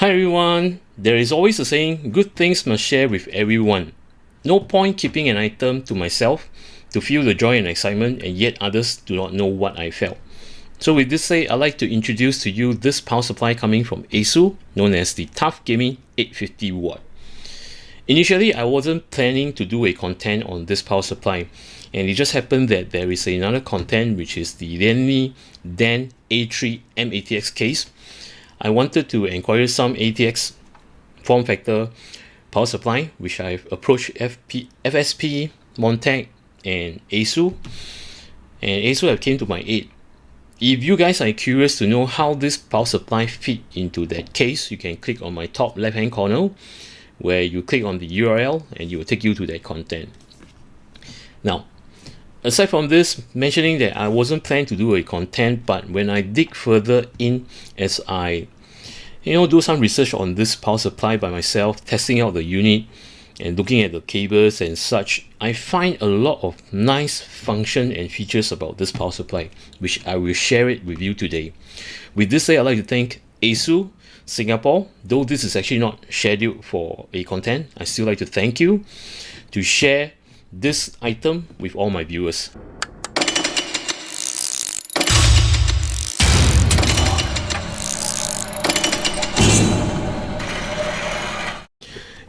Hi everyone, there is always a saying, good things must share with everyone. No point keeping an item to myself to feel the joy and excitement and yet others do not know what I felt. So with this said, I'd like to introduce to you this power supply coming from Asus, known as the Tuf Gaming 850 watt. Initially, I wasn't planning to do a content on this power supply, and it just happened that there is another content which is the Lianli Dan A3 M-ATX case. I wanted to inquire some ATX form factor power supply, which I've approached FSP, Montech, and Asus, and Asus have came to my aid. If you guys are curious to know how this power supply fit into that case, you can click on my top left hand corner where you click on the URL and it will take you to that content. Now, aside from this, mentioning that I wasn't planning to do a content, but when I dig further in as I do some research on this power supply by myself, testing out the unit and looking at the cables and such, I find a lot of nice function and features about this power supply, which I will share it with you today. With this said, I'd like to thank Asus Singapore. Though this is actually not scheduled for a content, I still like to thank you to share this item with all my viewers.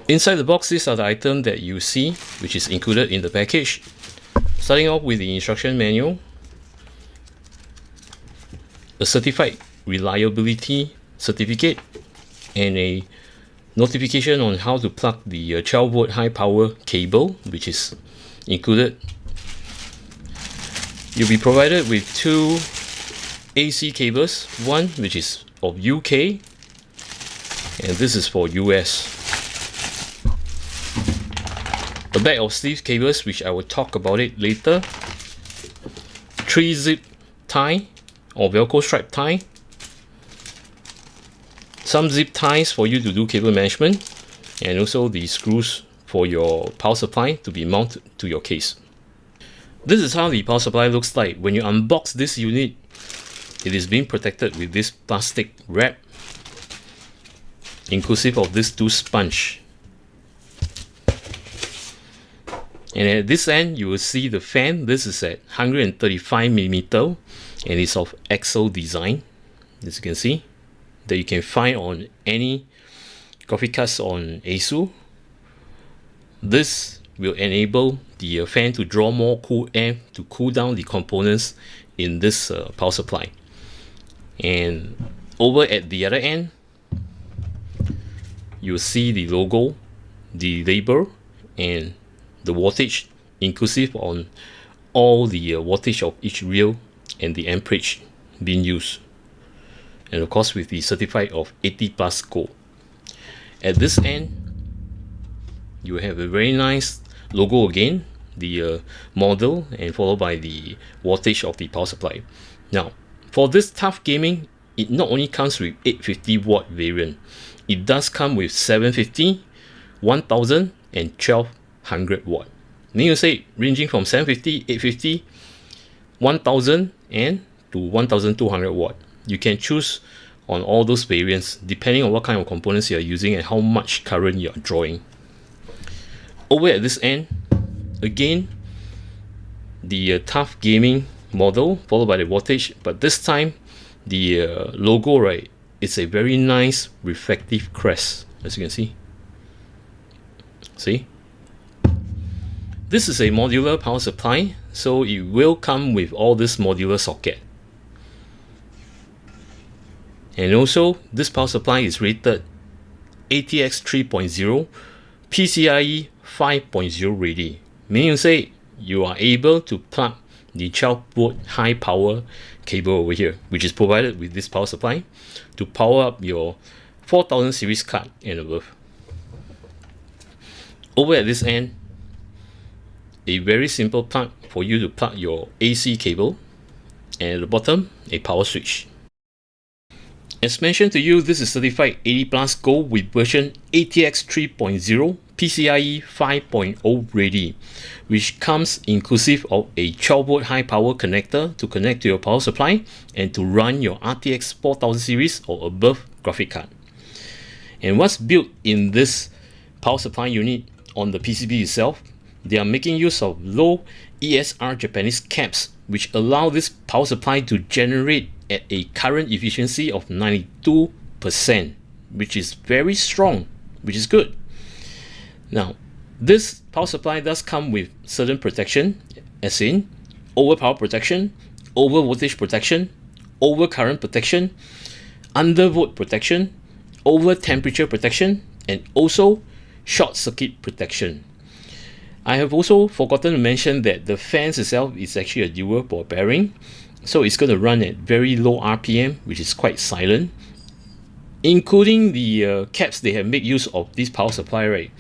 Inside the box, these are the items that you see, which is included in the package. Starting off with the instruction manual, a certified reliability certificate, and a notification on how to plug the 12 volt high power cable, which is included. You'll be provided with two AC cables, one which is of UK and this is for US. A bag of sleeve cables, which I will talk about it later. 3 zip tie or Velcro strap tie. Some zip ties for you to do cable management, and also the screws for your power supply to be mounted to your case. This is how the power supply looks like. When you unbox this unit, it is being protected with this plastic wrap, inclusive of this two sponge. And at this end, you will see the fan. This is at 135mm and it's of Excel design, as you can see, that you can find on any graphic cards on Asus. This will enable the fan to draw more cool air to cool down the components in this power supply. And over at the other end, you'll see the logo, the label, and the wattage, inclusive on all the wattage of each reel and the amperage being used, and of course with the certified of 80 plus gold. At this end, you have a very nice logo again, the model, and followed by the wattage of the power supply. Now, for this Tuf Gaming, it not only comes with 850 watt variant, it does come with 750, 1000, and 1200 watt. Meaning to say, ranging from 750, 850, 1000, and to 1200 watt. You can choose on all those variants depending on what kind of components you are using and how much current you are drawing. Over at this end, again, the Tuf Gaming model followed by the wattage, but this time the logo, right, it's a very nice reflective crest, as you can see. See? This is a modular power supply, so it will come with all this modular socket. And also, this power supply is rated ATX 3.0, PCIe 5.0 ready. Meaning to say, you are able to plug the 12 volt high power cable over here, which is provided with this power supply to power up your 4000 series card and above. Over at this end, a very simple plug for you to plug your AC cable, and at the bottom, a power switch. As mentioned to you, this is certified 80 plus gold with version ATX 3.0, PCIe 5.0 ready, which comes inclusive of a 12 volt high power connector to connect to your power supply and to run your RTX 4000 series or above graphic card. And what's built in this power supply unit on the PCB itself, they are making use of low ESR Japanese caps, which allow this power supply to generate at a current efficiency of 92%, which is very strong, which is good. Now, this power supply does come with certain protection, as in overpower protection, over voltage protection, over current protection, undervolt protection, over temperature protection, and also short circuit protection. I have also forgotten to mention that the fans itself is actually a dual ball bearing, so it's going to run at very low RPM, which is quite silent. Including the caps they have made use of this power supply, right?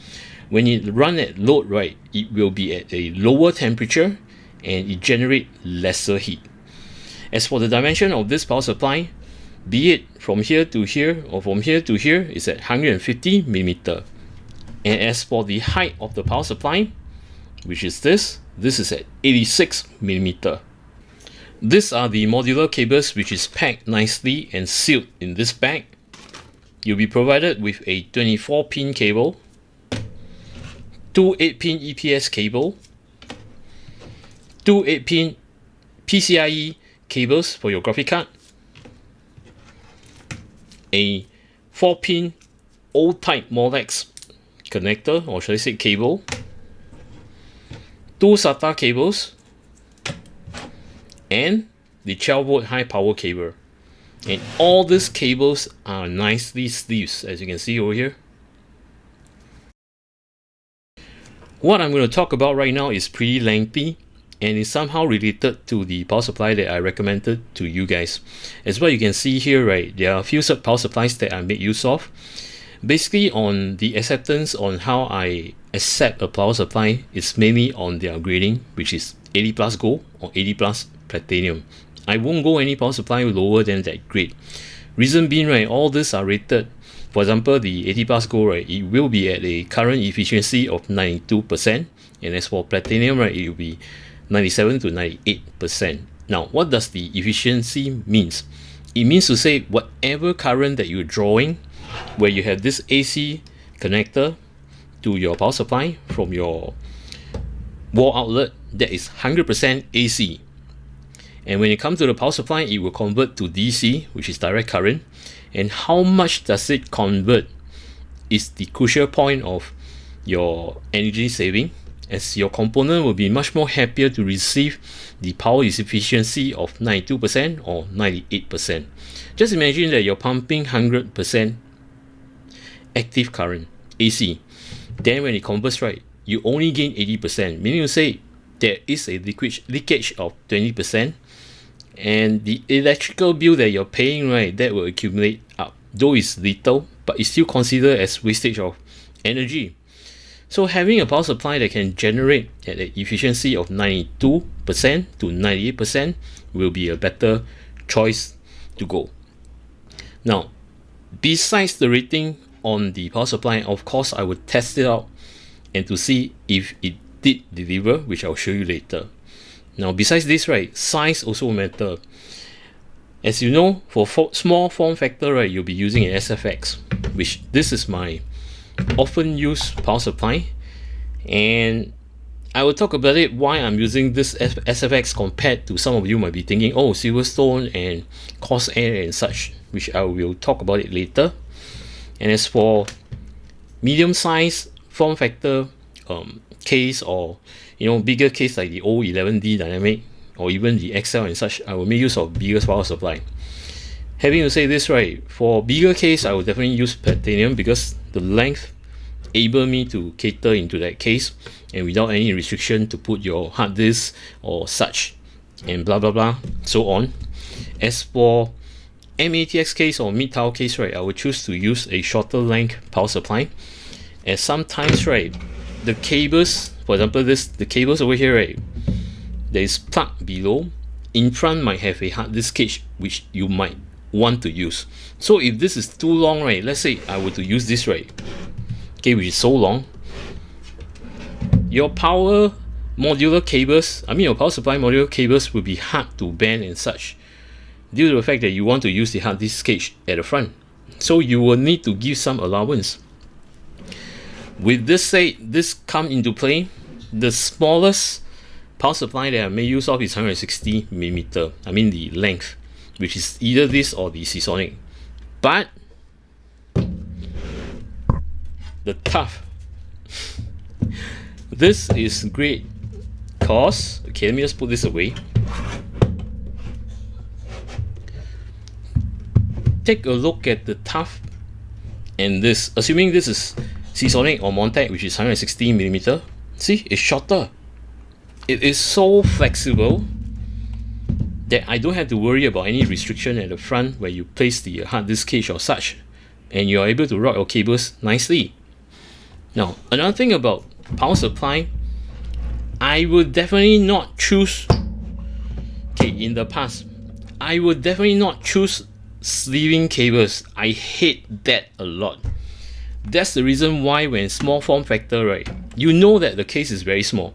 When it run at load, right, it will be at a lower temperature and it generate lesser heat. As for the dimension of this power supply, be it from here to here or from here to here, is at 150 millimeter. And as for the height of the power supply, which is this is at 86 millimeter. These are the modular cables, which is packed nicely and sealed in this bag. You'll be provided with a 24-pin cable, two 8-pin EPS cable, two 8-pin PCIe cables for your graphic card, a 4-pin old type Molex connector, or should I say cable, two SATA cables, and the 12-volt high power cable. And all these cables are nicely sleeved, as you can see over here. What I'm going to talk about right now is pretty lengthy and is somehow related to the power supply that I recommended to you guys. As well, you can see here, right, there are a few power supplies that I make use of. Basically, on the acceptance on how I accept a power supply is mainly on their grading, which is 80 plus gold or 80 plus platinum. I won't go any power supply lower than that grade. Reason being, right, all these are rated. For example, the 80 plus gold, right, it will be at a current efficiency of 92%, and as for platinum, right, it will be 97 to 98%. Now, what does the efficiency means? It means to say whatever current that you're drawing, where you have this AC connector to your power supply from your wall outlet, that is 100% AC. And when it comes to the power supply, it will convert to DC, which is direct current. And how much does it convert is the crucial point of your energy saving, as your component will be much more happier to receive the power efficiency of 92% or 98%. Just imagine that you're pumping 100% active current, AC. Then when it converts, right, you only gain 80%, meaning to say there is a leakage of 20%. And the electrical bill that you're paying, right, that will accumulate up. Though it's little, but it's still considered as wastage of energy. So having a power supply that can generate at an efficiency of 92% to 98% will be a better choice to go. Now, besides the rating on the power supply, of course, I would test it out and to see if it did deliver, which I'll show you later. Now, besides this, right, size also matter. As you know, for small form factor, right, you'll be using an SFX, which this is my often used power supply, and I will talk about it why I'm using this SFX compared to some of you might be thinking, oh, Silverstone and Corsair and such, which I will talk about it later. And as for medium size form factor case, or bigger case like the O11D Dynamic or even the XL and such, I will make use of bigger power supply. Having to say this, right, for bigger case, I will definitely use platinum because the length able me to cater into that case and without any restriction to put your hard disk or such and blah blah blah so on. As for MATX case or mid-tower case, right, I will choose to use a shorter length power supply, as sometimes, right, the cables, for example, the cables over here, right, there is plug below. In front might have a hard disk cage which you might want to use. So if this is too long, right, let's say I were to use this, right, okay, which is so long, your power modular cables, your power supply modular cables will be hard to bend and such, due to the fact that you want to use the hard disk cage at the front. So you will need to give some allowance. With this said, this come into play, the smallest power supply that I may use of is 160mm. I mean the length, which is either this or the Seasonic. But the Tuff, this is great cause, okay, let me just put this away. Take a look at the Tuff and this, assuming this is Seasonic or Montec, which is 160mm. See, it's shorter. It is so flexible that I don't have to worry about any restriction at the front where you place the hard disk cage or such, and you're able to route your cables nicely. Now, another thing about power supply, I would definitely not choose, okay, in the past, I would definitely not choose sleeving cables. I hate that a lot. That's the reason why when small form factor, right, you know that the case is very small.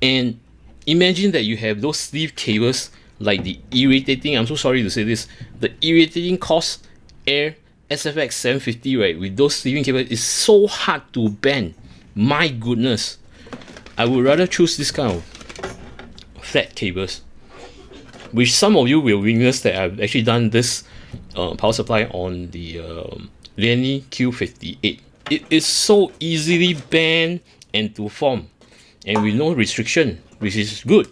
And imagine that you have those sleeve cables like the irritating, I'm so sorry to say this, the irritating COS Air SFX 750, right, with those sleeving cables is so hard to bend. My goodness. I would rather choose this kind of flat cables, which some of you will witness that I've actually done this power supply on the Liany Q58. It is so easily bend and to form, and with no restriction, which is good.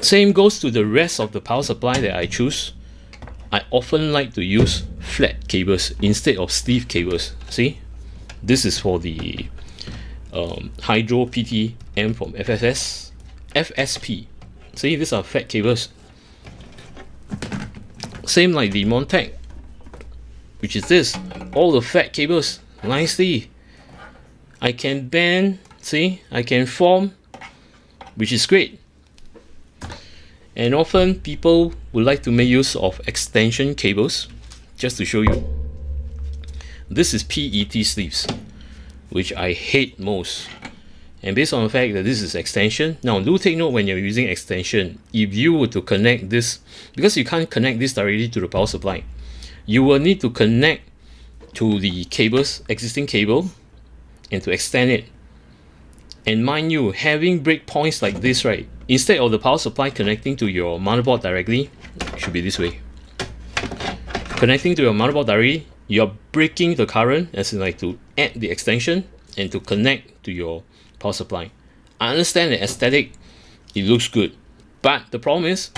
Same goes to the rest of the power supply that I choose. I often like to use flat cables instead of sleeve cables. See, this is for the Hydro PTM from FSP. See, these are flat cables. Same like the Montec, which is this, all the flat cables, nicely. I can bend, see, I can form, which is great. And often people would like to make use of extension cables. Just to show you, this is PET sleeves, which I hate most. And based on the fact that this is extension, now do take note when you're using extension, if you were to connect this, because you can't connect this directly to the power supply, you will need to connect to the cables, existing cable, and to extend it. And mind you, having breakpoints like this, right, instead of the power supply connecting to your motherboard directly, it should be this way. Connecting to your motherboard directly, you're breaking the current, as in like to add the extension and to connect to your power supply. I understand the aesthetic, it looks good, but the problem is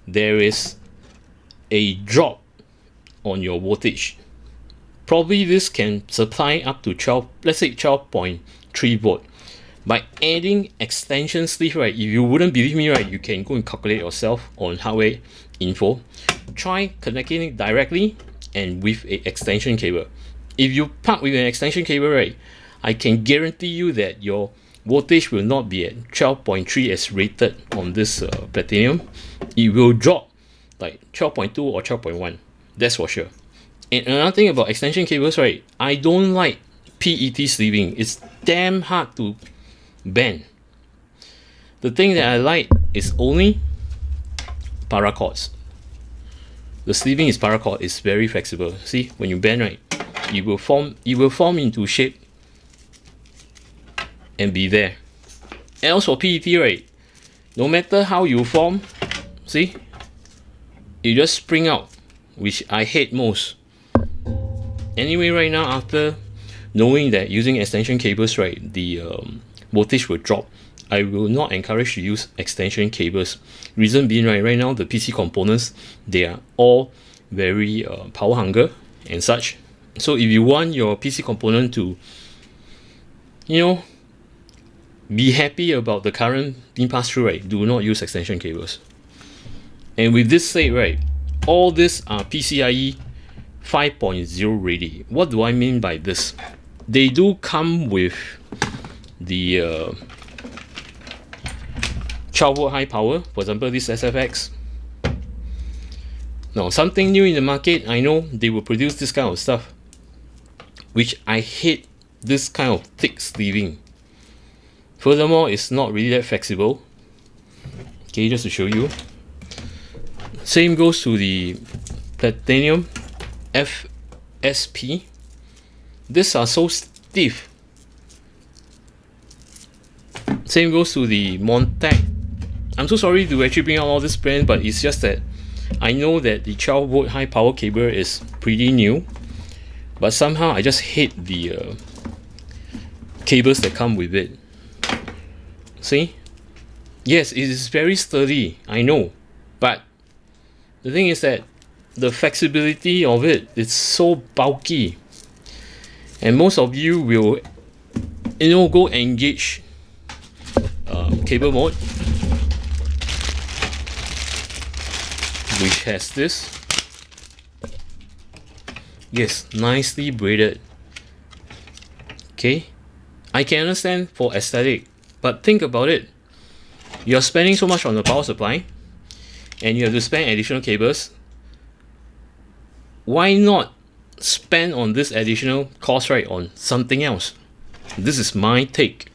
there is a drop on your voltage. Probably this can supply up to 12, let's say 12.3 volt. By adding extension sleeve, right, if you wouldn't believe me, right, you can go and calculate yourself on hardware info. Try connecting it directly and with a extension cable. If you plug with an extension cable, right, I can guarantee you that your voltage will not be at 12.3 as rated on this platinum. It will drop like 12.2 or 12.1. That's for sure. And another thing about extension cables, right, I don't like PET sleeving. It's damn hard to bend. The thing that I like is only paracords. The sleeving is paracord. It's very flexible. See, when you bend, right, it will form into shape and be there. And also PET, right, no matter how you form, see, it just spring out, which I hate most. Anyway, right now, after knowing that using extension cables, right, the voltage will drop, I will not encourage to use extension cables. Reason being, right now the PC components, they are all very power hungry and such. So if you want your PC component to, you know, be happy about the current being passed through, right, do not use extension cables. And with this said, right, all these are PCIe 5.0 ready. What do I mean by this? They do come with the 12 volt high power, for example this SFX. Now something new in the market, I know they will produce this kind of stuff, which I hate, this kind of thick sleeving. Furthermore, it's not really that flexible. Okay, just to show you. Same goes to the platinum. FSP. These are so stiff. Same goes to the Montag. I'm so sorry to actually bring out all this brand, but it's just that I know that the 12 volt high power cable is pretty new, but somehow I just hate the cables that come with it. See? Yes, it is very sturdy, I know, but the thing is that the flexibility of it is so bulky, and most of you will, go engage cable mode, which has this. Yes, nicely braided. Okay, I can understand for aesthetic, but think about it. You're spending so much on the power supply, and you have to spend additional cables. Why not spend on this additional cost, right, on something else? This is my take.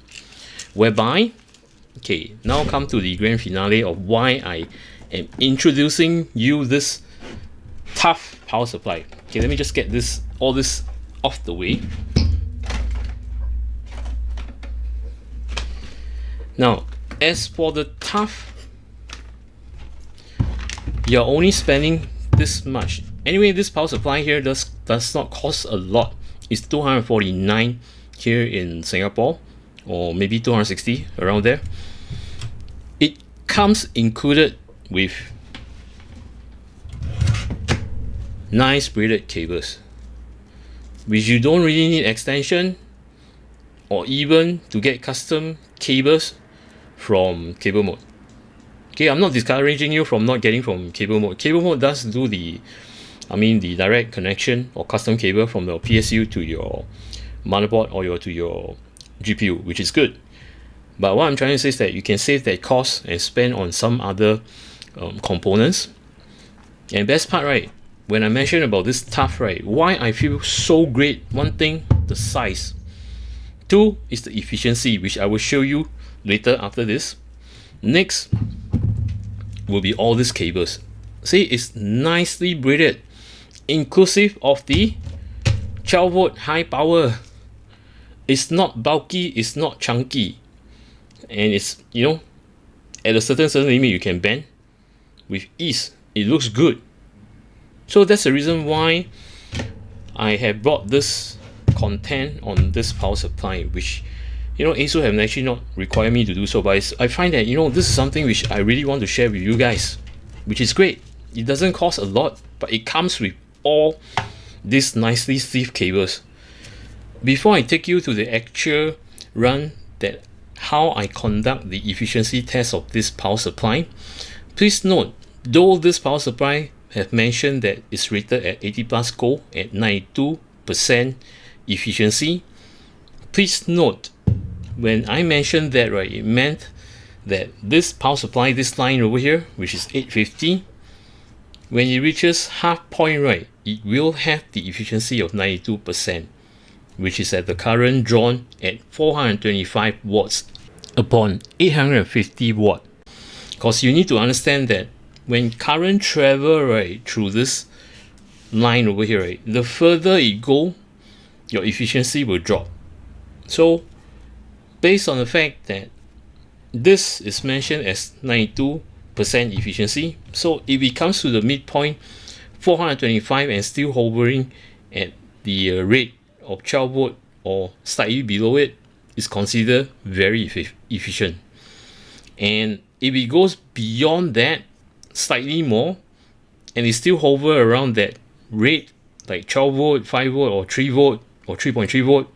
Whereby, okay, now come to the grand finale of why I am introducing you this Tuff power supply. Okay, let me just get all this off the way. Now, as for the Tuff, you're only spending this much. Anyway, this power supply here does not cost a lot. It's 249 here in Singapore, or maybe 260, around there. It comes included with nice braided cables, which you don't really need extension, or even to get custom cables from cable mode. Okay, I'm not discouraging you from not getting from cable mode. Cable mode does do the direct connection or custom cable from the PSU to your motherboard or to your GPU, which is good. But what I'm trying to say is that you can save that cost and spend on some other components. And best part, right, when I mentioned about this Tuff, right, why I feel so great, one thing, the size. Two is the efficiency, which I will show you later after this. Next will be all these cables. See, it's nicely braided, inclusive of the 12 volt high power. It's not bulky, it's not chunky, and it's, at a certain limit you can bend with ease. It looks good. So that's the reason why I have brought this content on this power supply, which Asus have actually not required me to do so, but I find that this is something which I really want to share with you guys, which is great. It doesn't cost a lot, but it comes with all these nicely stiff cables. Before I take you to the actual run, that how I conduct the efficiency test of this power supply, please note, though this power supply have mentioned that it's rated at 80 plus gold at 92% efficiency, please note, when I mentioned that, right, it meant that this power supply, this line over here, which is 850, when it reaches half point, right, it will have the efficiency of 92%, which is at the current drawn at 425 watts upon 850 watt. Because you need to understand that when current travel, right, through this line over here, right, the further it go, your efficiency will drop. So based on the fact that this is mentioned as 92% efficiency, so if it comes to the midpoint 425 and still hovering at the rate of 12 volt or slightly below it, is considered very efficient. And if it goes beyond that, slightly more, and it still hover around that rate, like 12 volt, 5 volt, or 3 volt, or 3.3 volt,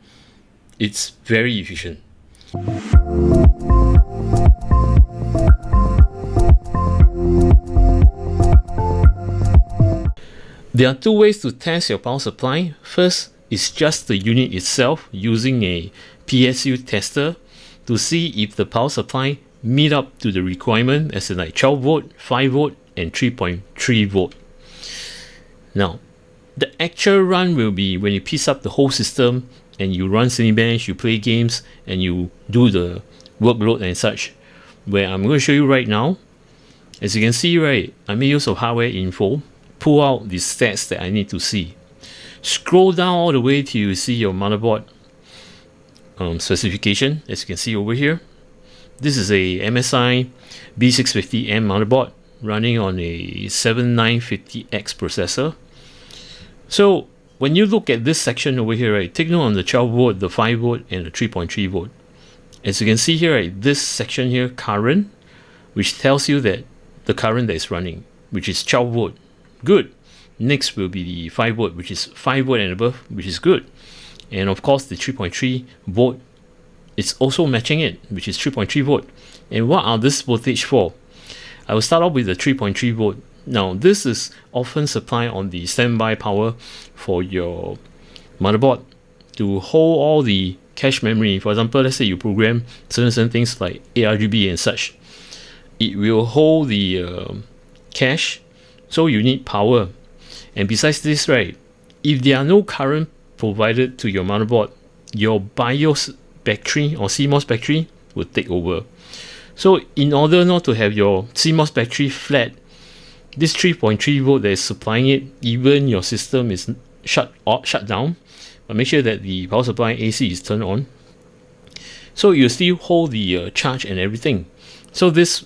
it's very efficient. There are two ways to test your power supply. First is just the unit itself using a PSU tester to see if the power supply meet up to the requirement, as in like 12 volt, 5 volt, and 3.3 volt. Now, the actual run will be when you piece up the whole system and you run Cinebench, you play games, and you do the workload and such, where I'm going to show you right now. As you can see, right, I made use of hardware info, pull out the stats that I need to see. Scroll down all the way till you see your motherboard specification. As you can see over here, this is a MSI B650M motherboard running on a 7950X processor. So when you look at this section over here, right, take note on the 12 volt, the 5 volt, and the 3.3 volt. As you can see here, right, this section here, current, which tells you that the current that is running, which is 12 volt, good. Next will be the 5 volt, which is 5 volt and above, which is good. And of course, the 3.3 volt, it's also matching it, which is 3.3 volt. And what are this voltage for? I will start off with the 3.3 volt. Now, this is often supplied on the standby power for your motherboard to hold all the cache memory. For example, let's say you program certain things like ARGB and such. It will hold the cache, so you need power. And besides this, right, if there are no current provided to your motherboard, your BIOS battery or CMOS battery will take over. So in order not to have your CMOS battery flat, this 3.3 volt that is supplying it, even your system is shut down, but make sure that the power supply AC is turned on, so you still hold the charge and everything. So this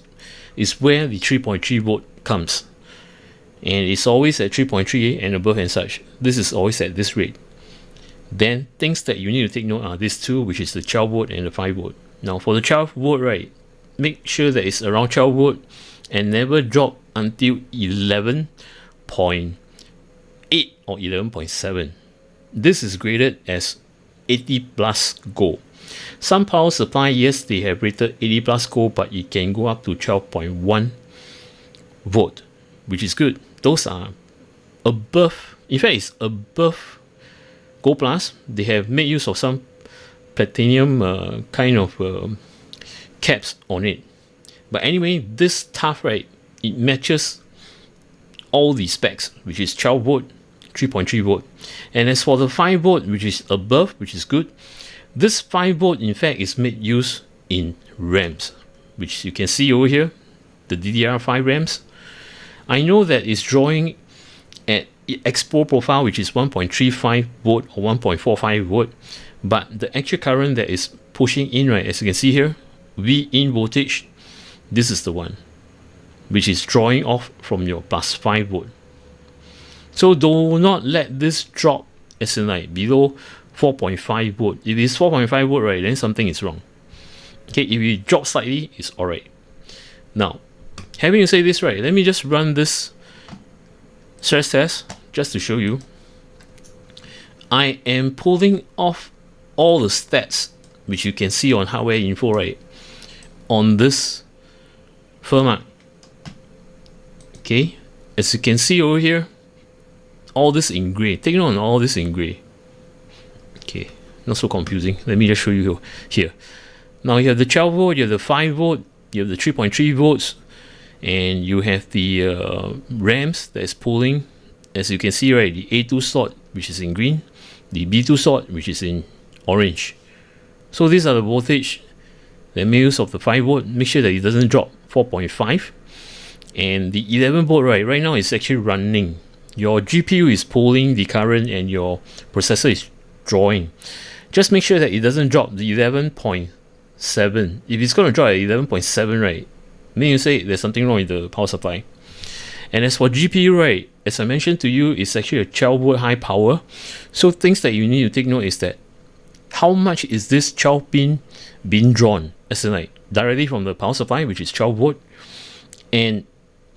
is where the 3.3 volt comes, and it's always at 3.3 and above and such. This is always at this rate. Then things that you need to take note are these two, which is the 12 volt and the 5 volt. Now for the 12 volt, right, make sure that it's around 12 volt and never drop until 11.8 or 11.7. This is graded as 80 plus go. Some power supply, yes, they have rated 80 plus go, but it can go up to 12.1 volt, which is good. Those are above, in fact, it's above Go Plus. They have made use of some platinum kind of caps on it. But anyway, this Tuff, right, it matches all the specs, which is 12 volt, 3.3 volt. And as for the 5 volt, which is above, which is good, this 5 volt in fact is made use in RAMs, which you can see over here, the DDR5 RAMs. I know that it's drawing at expo profile, which is 1.35 volt or 1.45 volt, but the actual current that is pushing in, right, as you can see here, V in voltage, this is the one which is drawing off from your plus 5 volt. So do not let this drop as in like below 4.5 volt. If it's 4.5 volt, right, then something is wrong. Okay, if it drops slightly, it's alright. Now, having to say this, right, let me just run this stress test just to show you. I am pulling off all the stats which you can see on hardware info, right, on this firmware. Okay, as you can see over here, all this in gray. Take note on all this in gray. Okay, not so confusing. Let me just show you here. Now you have the 12 volt, you have the 5 volt, you have the 3.3 volts, and you have the RAMs that is pulling. As you can see, right, the A2 slot, which is in green, the B2 slot, which is in orange. So these are the voltage that make use of the 5 volt. Make sure that it doesn't drop 4.5. And the 11 volt, right now it's actually running. Your GPU is pulling the current and your processor is drawing. Just make sure that it doesn't drop the 11.7. If it's going to drop at 11.7, right, then you say there's something wrong with the power supply. And as for GPU, right, as I mentioned to you, it's actually a 12 volt high power. So things that you need to take note is that how much is this 12 pin being drawn, as in like directly from the power supply, which is 12 volt. And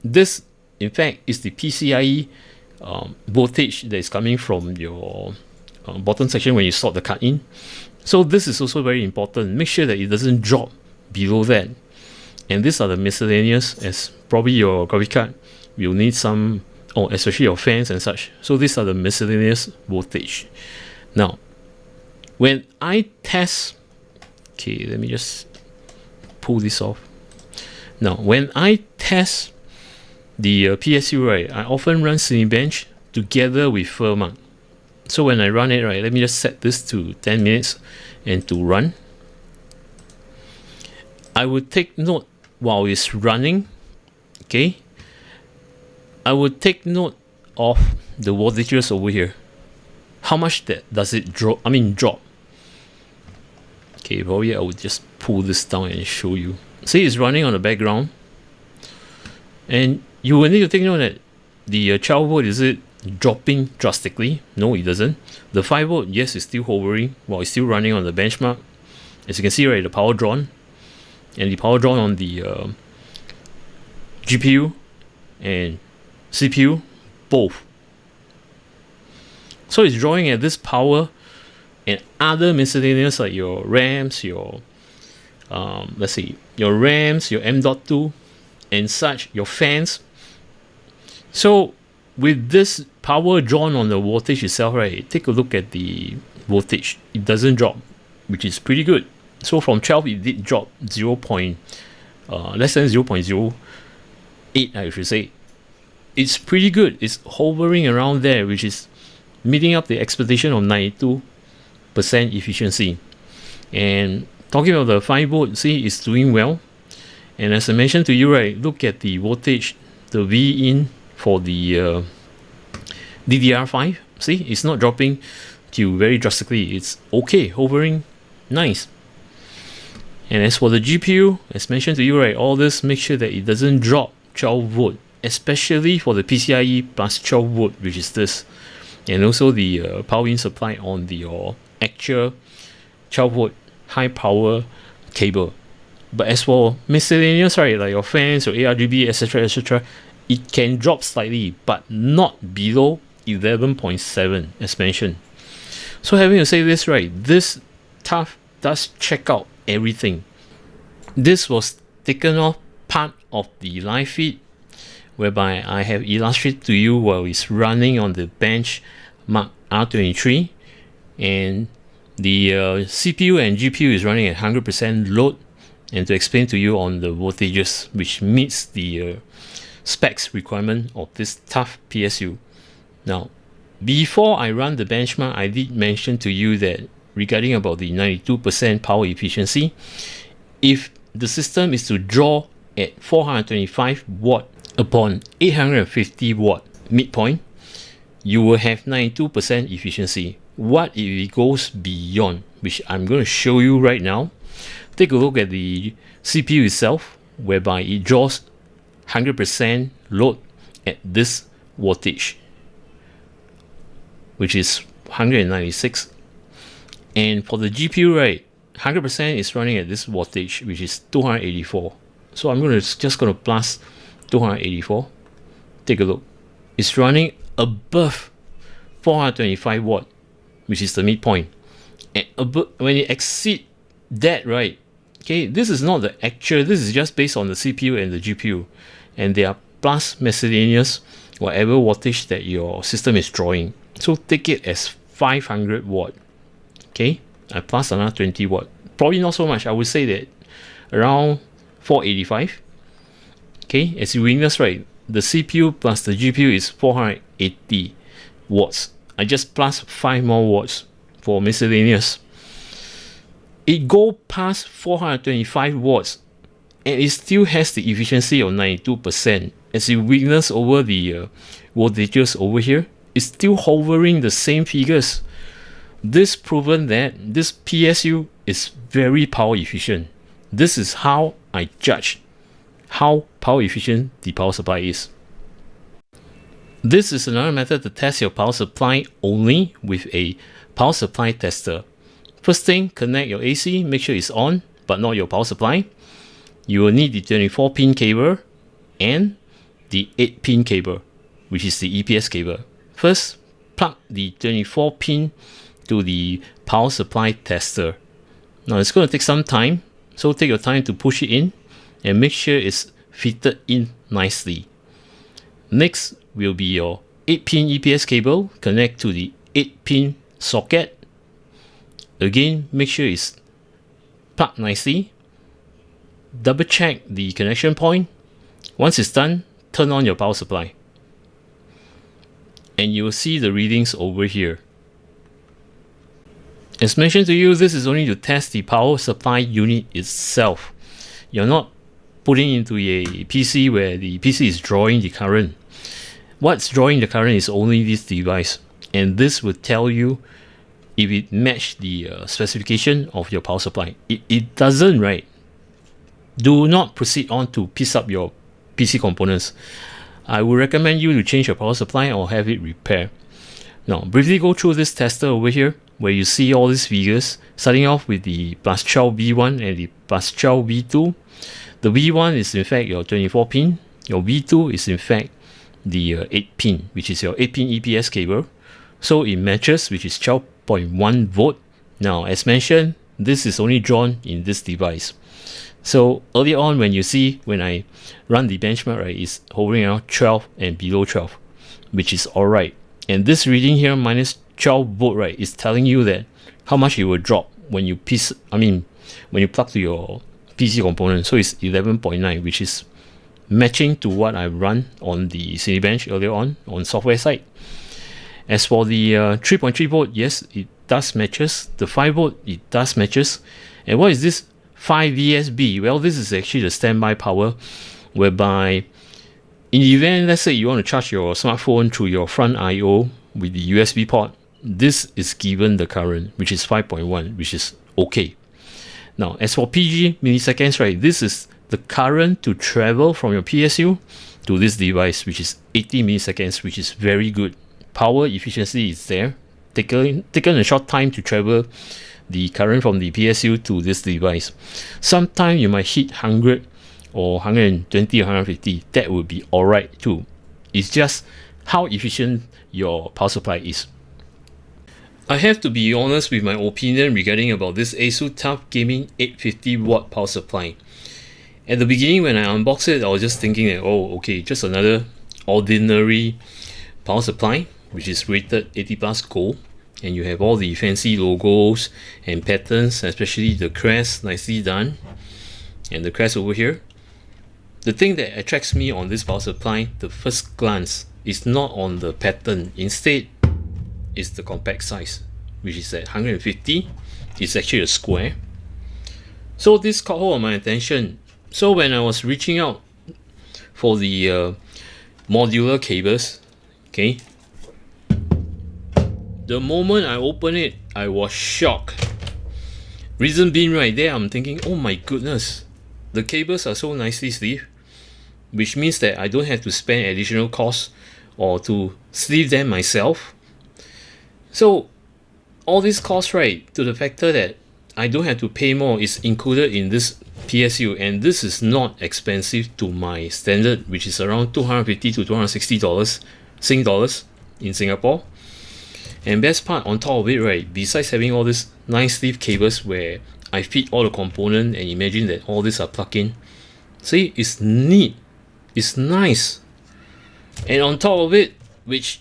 this, in fact, is the PCIe voltage that is coming from your bottom section when you slot the card in. So this is also very important. Make sure that it doesn't drop below that. And these are the miscellaneous, as probably your graphic card will need some, especially your fans and such. So these are the miscellaneous voltage. Now, when I test, okay, let me just pull this off. Now, when I test the PSU, right, I often run Cinebench together with firmware. So when I run it, right, let me just set this to 10 minutes and to run. I would take note while it's running, okay, I would take note of the voltages over here. how much does it drop? Drop. Okay, probably I would just pull this down and show you. See, it's running on the background, and you will need to take note that the 12 volt, is it dropping drastically? No, it doesn't. The 5 volt, yes, it's still hovering while it's still running on the benchmark. As you can see, right, the power drawn, and the power drawn on the GPU and CPU, both. So it's drawing at this power, and other miscellaneous like your RAMs, your let's see, your RAMs, your M.2 and such, your fans. So with this power drawn on the voltage itself, right, take a look at the voltage. It doesn't drop, which is pretty good. So from 12 it did drop less than 0.08, I should say. It's pretty good. It's hovering around there, which is meeting up the expectation of 92% efficiency. And talking about the 5 volt, see, it's doing well. And as I mentioned to you, right, look at the voltage, the V in for the DDR5. See, it's not dropping to very drastically. It's okay, hovering, nice. And as for the GPU, as mentioned to you, right, all this, make sure that it doesn't drop 12 volt, especially for the PCIe plus 12 volt, which is this, and also the power in supply on the actual 12 volt high power cable. But as for miscellaneous, right, like your fans, your ARGB, etc., it can drop slightly, but not below 11.7 as mentioned. So having to say this, right, this Tuff does check out everything. This was taken off part of the live feed, whereby I have illustrated to you while it's running on the benchmark R23, and the CPU and GPU is running at 100% load, and to explain to you on the voltages which meets the specs requirement of this Tuff PSU. Now, before I run the benchmark, I did mention to you that regarding about the 92% power efficiency, if the system is to draw at 425 watt upon 850 watt midpoint, you will have 92% efficiency. What if it goes beyond, which I'm going to show you right now? Take a look at the CPU itself, whereby it draws 100% load at this wattage, which is 196. And for the GPU, right, 100% is running at this wattage, which is 284. So I'm just going to plus 284. Take a look. It's running above 425 watt, which is the midpoint. And when it exceeds that, right, okay, this is not the actual, this is just based on the CPU and the GPU, and they are plus miscellaneous whatever wattage that your system is drawing. So take it as 500 watt. Okay, I plus another 20 watt. Probably not so much. I would say that around 485. Okay, as you witness, right, the CPU plus the GPU is 480 watts. I just plus 5 more watts for miscellaneous. It go past 425 watts, and it still has the efficiency of 92%. As you witness over the voltages over here, it's still hovering the same figures. This proven that this PSU is very power efficient. This is how I judge how power efficient the power supply is. This is another method to test your power supply only with a power supply tester. First thing, connect your AC, make sure it's on, but not your power supply. You will need the 24-pin cable and the 8-pin cable, which is the EPS cable. First, plug the 24-pin to the power supply tester. Now it's going to take some time, so take your time to push it in and make sure it's fitted in nicely. Next will be your 8-pin EPS cable. Connect to the 8-pin socket. Again, make sure it's plugged nicely. Double check the connection point. Once it's done, turn on your power supply, and you will see the readings over here. As mentioned to you, this is only to test the power supply unit itself. You're not putting into a PC where the PC is drawing the current. What's drawing the current is only this device. and this will tell you if it matched the specification of your power supply. It doesn't, right? Do not proceed on to piece up your PC components. I would recommend you to change your power supply or have it repaired. Now, briefly go through this tester over here, where you see all these figures, starting off with the plus 12 V1 and the plus 12 V2. The V1 is in fact your 24 pin. Your V2 is in fact the 8 pin, which is your 8 pin EPS cable. So it matches, which is 12.1 volt. Now, as mentioned, this is only drawn in this device. So earlier on, when you see when I run the benchmark, right, it's hovering around 12 and below 12, which is alright. And this reading here, minus 12 volt, right, is telling you that how much it will drop when you when you plug to your PC component. So it's 11.9, which is matching to what I run on the Cinebench earlier on software side. As for the 3.3 volt, yes, it does matches. The 5 volt, it does matches. And what is this 5 VSB? Well, this is actually the standby power, whereby in the event, let's say you want to charge your smartphone through your front I/O with the USB port, this is given the current, which is 5.1, which is okay. Now, as for PG milliseconds, right, this is the current to travel from your PSU to this device, which is 80 milliseconds, which is very good. Power efficiency is there. Taken a short time to travel the current from the PSU to this device. Sometimes you might hit 100 or 120 or 150. That would be alright too. It's just how efficient your power supply is. I have to be honest with my opinion regarding about this Asus Tuf Gaming 850 watt power supply. At the beginning, when I unboxed it, I was just thinking that, oh, okay, just another ordinary power supply, which is rated 80 plus gold, and you have all the fancy logos and patterns, especially the crest, nicely done, and the crest over here. The thing that attracts me on this power supply, the first glance, is not on the pattern. Instead, is the compact size, which is at 150. It's actually a square. So this caught hold of my attention. So when I was reaching out for the modular cables, okay, the moment I opened it, I was shocked. Reason being, right there, I'm thinking, oh my goodness, the cables are so nicely sleeved, which means that I don't have to spend additional costs or to sleeve them myself. So all these costs, right, to the factor that I don't have to pay more, is included in this PSU, and this is not expensive to my standard, which is around $250 to $260 Sing dollars in Singapore. And best part on top of it, right, besides having all these nice sleeve cables where I fit all the component and imagine that all these are plugged in, see, it's neat, it's nice. And on top of it, which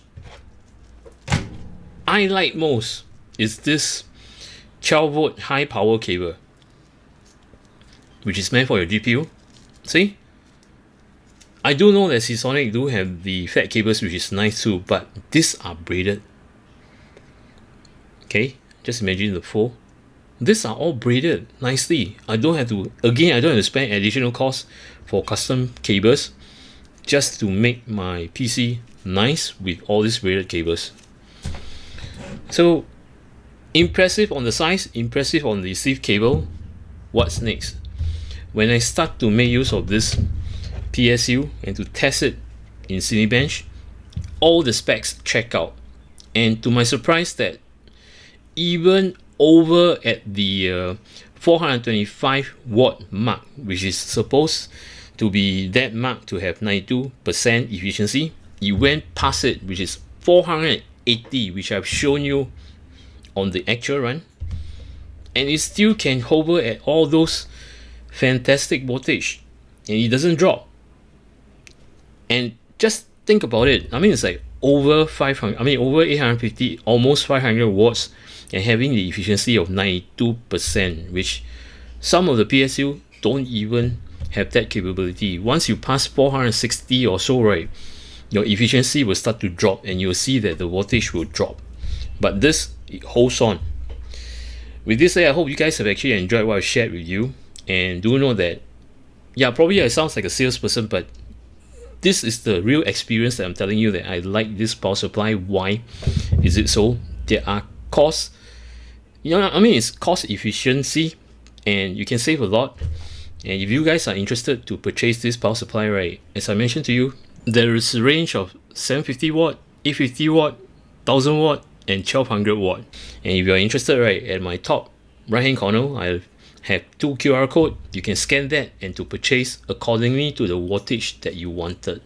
I like most, is this 12 volt high power cable, which is meant for your GPU. See, I do know that Seasonic do have the fat cables, which is nice too, but these are braided. Okay, just imagine the four. These are all braided nicely. I don't have to spend additional cost for custom cables just to make my PC nice with all these braided cables. So impressive on the size, impressive on the sleeve cable. What's next? When I start to make use of this PSU and to test it in Cinebench, all the specs check out, and to my surprise, that even over at the 425 watt mark, which is supposed to be that mark to have 92% efficiency, it went past it, which is 480, which I've shown you on the actual run, and it still can hover at all those fantastic voltage, and it doesn't drop. And just think about it. I mean, it's like over 500, I mean over 850, almost 500 watts, and having the efficiency of 92%, which some of the PSU don't even have that capability. Once you pass 460 or so, right, your efficiency will start to drop, and you'll see that the voltage will drop. But this, it holds on. With this said, I hope you guys have actually enjoyed what I shared with you, and do know that, yeah, probably I sound like a salesperson, but this is the real experience that I'm telling you that I like this power supply. Why is it so? There are costs, you know, I mean, it's cost efficiency and you can save a lot. And if you guys are interested to purchase this power supply, right, as I mentioned to you, there is a range of 750 watt, 850 watt, 1000 watt and 1200 watt. And if you're interested, right, at my top right hand corner I have 2 QR code. You can scan that and to purchase accordingly to the wattage that you wanted.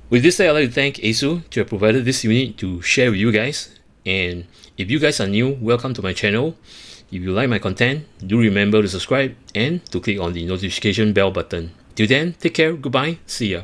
With this said, I'd like to thank Asus to have provided this unit to share with you guys. And if you guys are new, welcome to my channel. If you like my content, do remember to subscribe and to click on the notification bell button. Till then, take care, goodbye, see ya.